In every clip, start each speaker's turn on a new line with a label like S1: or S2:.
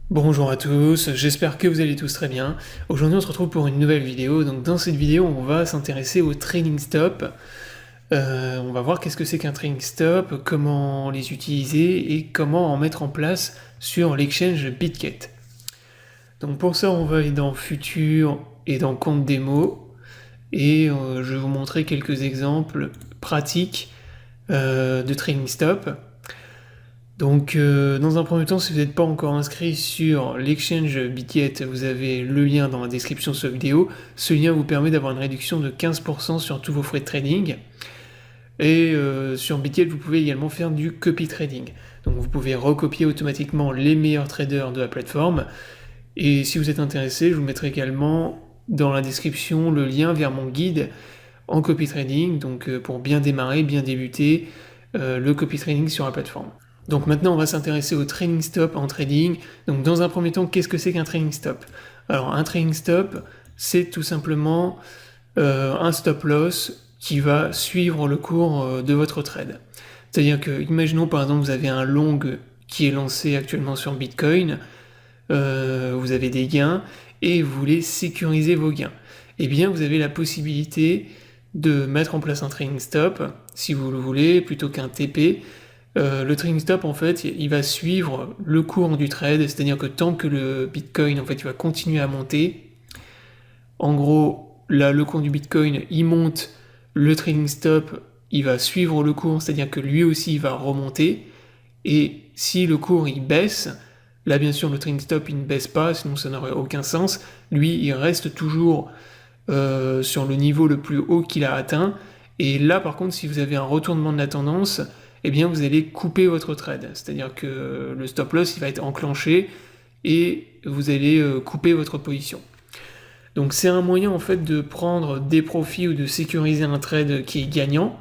S1: Bonjour à tous, j'espère que vous allez tous très bien. Aujourd'hui on se retrouve pour une nouvelle vidéo. Donc dans cette vidéo on va s'intéresser au trailing stop. On va voir qu'est-ce que c'est qu'un trailing stop, comment les utiliser et comment en mettre en place sur l'exchange Bitget. Donc pour ça on va aller dans Futur et dans Compte démo et je vais vous montrer quelques exemples pratiques de trailing stop. Donc, dans un premier temps, si vous n'êtes pas encore inscrit sur l'exchange Bitget, vous avez le lien dans la description de cette vidéo. Ce lien vous permet d'avoir une réduction de 15% sur tous vos frais de trading. Et sur Bitget, vous pouvez également faire du copy trading. Donc, vous pouvez recopier automatiquement les meilleurs traders de la plateforme. Et si vous êtes intéressé, je vous mettrai également dans la description le lien vers mon guide en copy trading, donc pour bien démarrer, bien débuter le copy trading sur la plateforme. Donc maintenant, on va s'intéresser au trailing stop en trading. Donc dans un premier temps, qu'est-ce que c'est qu'un trailing stop? Alors un trailing stop, c'est tout simplement un stop loss qui va suivre le cours de votre trade. C'est-à-dire que, imaginons par exemple, vous avez un long qui est lancé actuellement sur Bitcoin, vous avez des gains et vous voulez sécuriser vos gains. Eh bien, vous avez la possibilité de mettre en place un trailing stop, si vous le voulez, plutôt qu'un TP. Le trailing stop, en fait, il va suivre le cours du trade, c'est-à-dire que tant que le Bitcoin, en fait, il va continuer à monter, en gros, là, le cours du Bitcoin, il monte, le trailing stop, il va suivre le cours, c'est-à-dire que lui aussi, il va remonter, et si le cours, il baisse, là, bien sûr, le trailing stop, il ne baisse pas, sinon ça n'aurait aucun sens, lui, il reste toujours sur le niveau le plus haut qu'il a atteint, et là, par contre, si vous avez un retournement de la tendance, eh bien vous allez couper votre trade. C'est-à-dire que le stop loss il va être enclenché et vous allez couper votre position. Donc c'est un moyen en fait de prendre des profits ou de sécuriser un trade qui est gagnant,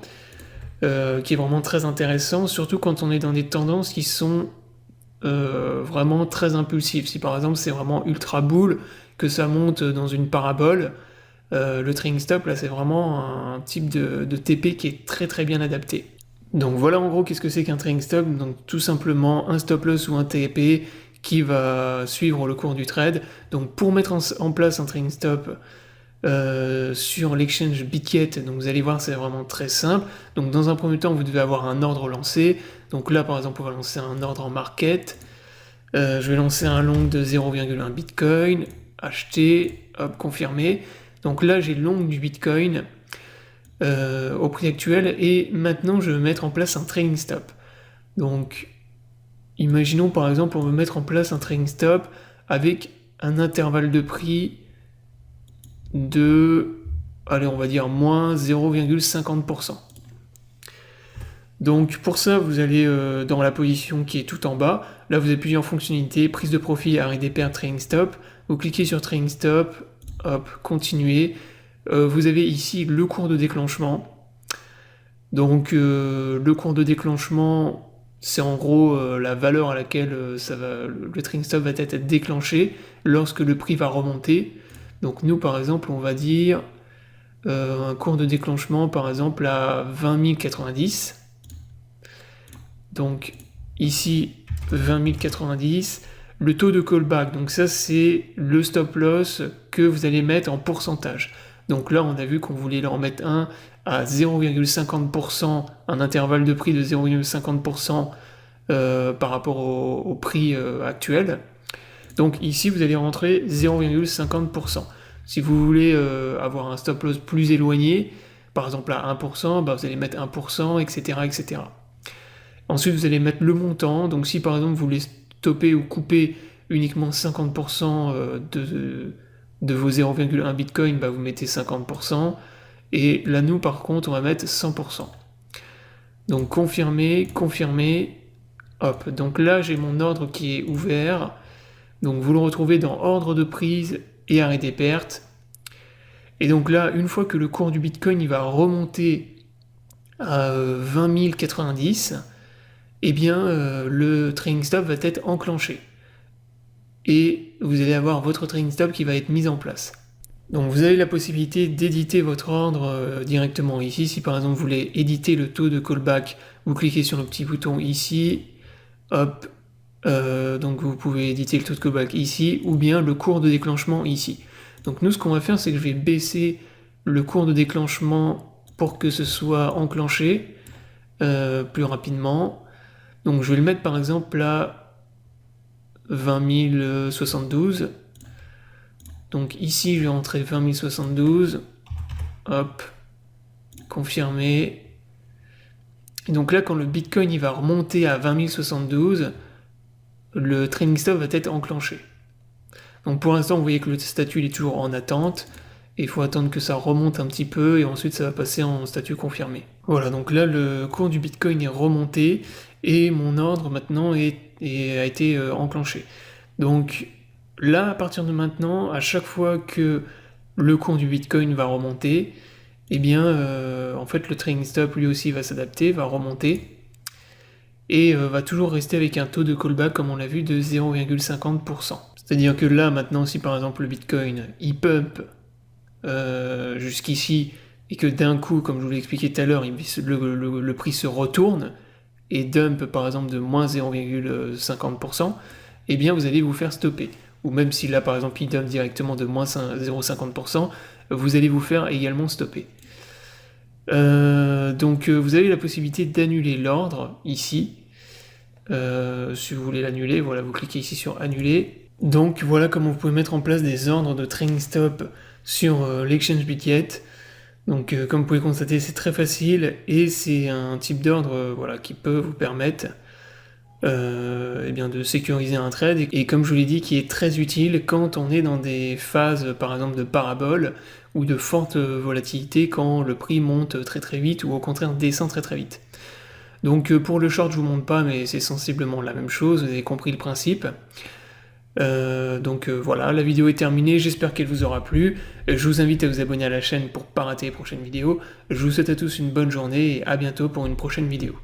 S1: qui est vraiment très intéressant, surtout quand on est dans des tendances qui sont vraiment très impulsives. Si par exemple c'est vraiment ultra bull, que ça monte dans une parabole, le trailing stop là c'est vraiment un type de TP qui est très très bien adapté. Donc voilà en gros qu'est-ce que c'est qu'un trailing stop, donc tout simplement un stop loss ou un TP qui va suivre le cours du trade. Donc pour mettre en place un trailing stop sur l'exchange Bitget, donc vous allez voir c'est vraiment très simple. Donc dans un premier temps vous devez avoir un ordre lancé, donc là par exemple on va lancer un ordre en market, je vais lancer un long de 0,1 Bitcoin, acheter, hop confirmer, donc là j'ai le long du Bitcoin au prix actuel et maintenant je vais mettre en place un trailing stop. Donc imaginons par exemple on veut mettre en place un trailing stop avec un intervalle de prix de, allez on va dire moins 0,50%. Donc pour ça vous allez dans la position qui est tout en bas, là vous avez plusieurs fonctionnalités, prise de profit, arrêt des pertes, trailing stop, vous cliquez sur trailing stop, hop, continuer, vous avez ici le cours de déclenchement. Donc le cours de déclenchement, c'est en gros la valeur à laquelle le trailing stop va être déclenché lorsque le prix va remonter. Donc nous par exemple on va dire un cours de déclenchement par exemple à 20 090. Donc ici 20 090. Le taux de callback, donc ça c'est le stop loss que vous allez mettre en pourcentage. Donc là on a vu qu'on voulait en mettre un à 0,50%, un intervalle de prix de 0,50% par rapport au prix actuel. Donc ici vous allez rentrer 0,50%. Si vous voulez avoir un stop loss plus éloigné, par exemple à 1%, bah vous allez mettre 1%, etc., etc. Ensuite vous allez mettre le montant, donc si par exemple vous voulez stopper ou couper uniquement 50% de vos 0,1 Bitcoin, bah vous mettez 50%. Et là, nous, par contre, on va mettre 100%. Donc, confirmer, confirmer. Hop. Donc là, j'ai mon ordre qui est ouvert. Donc, vous le retrouvez dans ordre de prise et arrêt des pertes. Et donc là, une fois que le cours du Bitcoin il va remonter à 20 090, eh bien, le trailing stop va être enclenché. Et vous allez avoir votre trailing stop qui va être mis en place. Donc vous avez la possibilité d'éditer votre ordre directement ici. Si par exemple vous voulez éditer le taux de callback, vous cliquez sur le petit bouton ici, hop, Donc vous pouvez éditer le taux de callback ici, ou bien le cours de déclenchement ici. Donc nous, ce qu'on va faire, c'est que je vais baisser le cours de déclenchement pour que ce soit enclenché plus rapidement. Donc je vais le mettre par exemple à 20 072. Donc ici, je vais entrer 20 072. Hop, confirmer. Et donc là, quand le Bitcoin il va remonter à 20 072, le trailing stop va être enclenché. Donc pour l'instant, vous voyez que le statut il est toujours en attente. Et il faut attendre que ça remonte un petit peu et ensuite ça va passer en statut confirmé. Voilà, donc là le cours du Bitcoin est remonté et mon ordre maintenant a été enclenché. Donc là, à partir de maintenant, à chaque fois que le cours du Bitcoin va remonter, eh bien en fait le trailing stop lui aussi va s'adapter, va remonter et va toujours rester avec un taux de callback comme on l'a vu de 0,50%. C'est-à-dire que là maintenant, si par exemple le Bitcoin il pump jusqu'ici, et que d'un coup, comme je vous l'ai expliqué tout à l'heure, le prix se retourne, et dump par exemple de moins 0,50%, eh bien vous allez vous faire stopper. Ou même si là par exemple il dump directement de moins 0,50%, vous allez vous faire également stopper. Donc vous avez la possibilité d'annuler l'ordre ici. Si vous voulez l'annuler, voilà, vous cliquez ici sur annuler. Donc voilà comment vous pouvez mettre en place des ordres de trailing stop sur l'exchange Bitget. Donc comme vous pouvez constater, c'est très facile et c'est un type d'ordre voilà, qui peut vous permettre eh bien, de sécuriser un trade et comme je vous l'ai dit, qui est très utile quand on est dans des phases par exemple de parabole ou de forte volatilité quand le prix monte très très vite ou au contraire descend très très vite. Donc pour le short je vous montre pas mais c'est sensiblement la même chose, vous avez compris le principe. Donc voilà, la vidéo est terminée, j'espère qu'elle vous aura plu. Je vous invite à vous abonner à la chaîne pour ne pas rater les prochaines vidéos. Je vous souhaite à tous une bonne journée et à bientôt pour une prochaine vidéo.